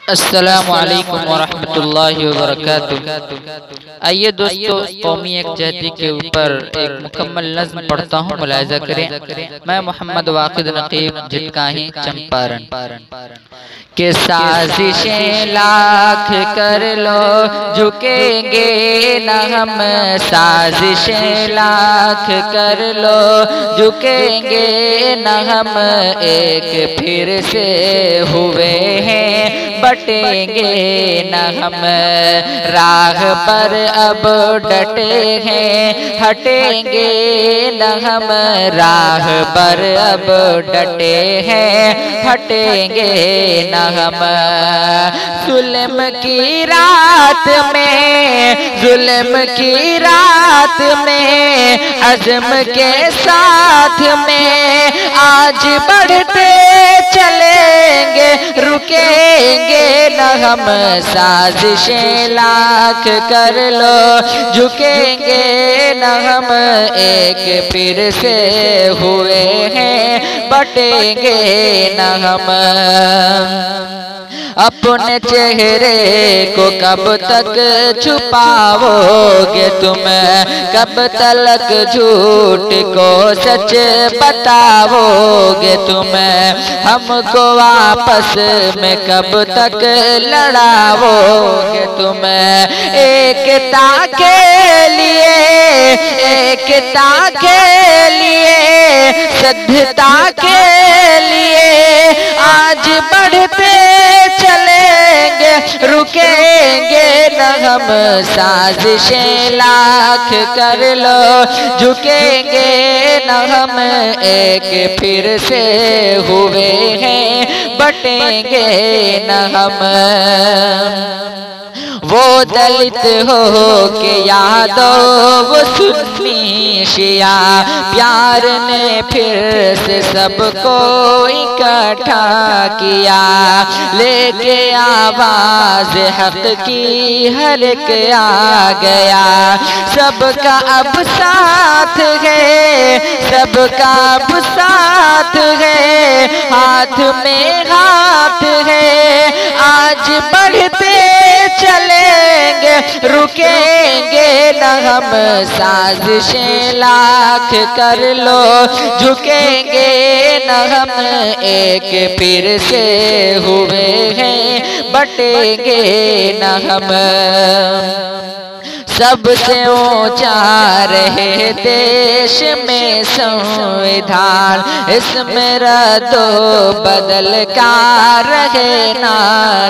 अस्सलामु अलैकुम वरहमतुल्लाहि वबरकातुहू। आइए दोस्तों, कौमी यकजहती के ऊपर एक मुकम्मल नज़्म पढ़ता हूँ, मुलाहिज़ा करें। मैं मोहम्मद वाक़िद नक़ीब झिटकाही चंपारण के साजिशें लाख कर लो झुकेंगे न हम, साजिशें लाख कर लो झुकेंगे न हम, एक फिर से हुए हैं बटेंगे न हम, राह पर अब डटे हैं हटेंगे न हम, राह पर अब डटे हैं हटेंगे न हम। जुल्म की रात में, जुल्म की रात में, अज़्म के साथ में आज बढ़ते चलेंगे रुकेंगे न हम, साजिशें लाख कर लो झुकेंगे न हम, एक फिर से हुए हैं बटेंगे न हम। अपने चेहरे को कब तक छुपाओगे तुम, कब तक झूठ को सच बताओगे तुम, हमको आपस में कब तक लड़ाओगे तुम। एकता के लिए, एकता के लिए, सभ्यता के लिए आज बढ़ते चलेंगे रुकेंगे न हम, साजिशें लाख कर लो झुकेंगे न हम, एक फिर से हुए हैं बटेंगे न हम। वो दलित हो के यादों वो सुन्नी शिया, प्यार ने फिर से सबको इकट्ठा किया, लेके आवाज हक की हर एक आ गया, सबका अब साथ है, सबका अब साथ है, हाथ में हाथ है, आज बढ़ते चलेंगे रुकेंगे न हम, साजिशें लाख कर लो झुकेंगे न हम, एक फिर से हुए हैं बटेंगे न हम। सबसे ऊंचा रहे देश में संविधान, इसमें रद्दो बदल का रहे ना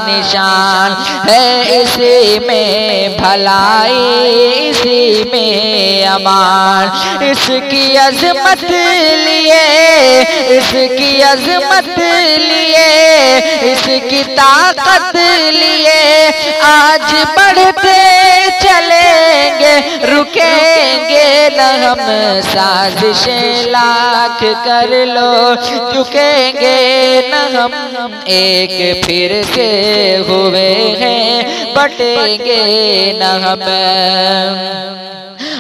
निशान, है इसी में भलाई इसी में अमान, इसकी अजमत लिए, इसकी अजमत लिए, इसकी ताकत लिए आज बढ़ते चलेंगे रुकेंगे न हम, साजिशें लाख कर लो झुकेंगे न हम, एक फिर से हुए हैं बटेंगे न हम।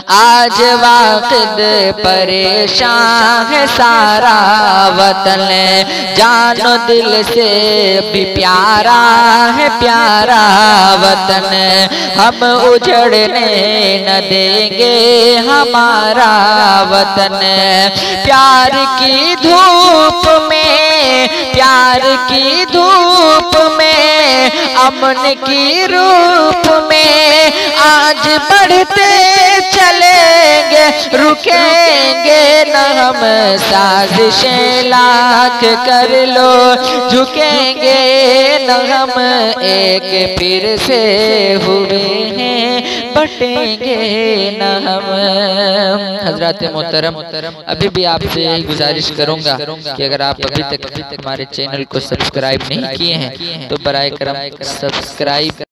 आज वाक़िद परेशान है सारा वतन, जानो दिल से भी प्यारा है प्यारा वतन, हम उजड़ने न देंगे हमारा वतन। प्यार की धूप में, प्यार की धूप में, अमन की रूप में आज बढ़ते चलेंगे रुकेंगे न हम, साजिशें लाख कर लो झुकेंगे न हम, एक फिर से हुए हैं बटेंगे न हम। हजरत मोहतरम, अभी भी आपसे यही गुजारिश करूंगा कि अगर आप अभी तक हमारे चैनल को सब्सक्राइब नहीं किए हैं तो बराए करम सब्सक्राइब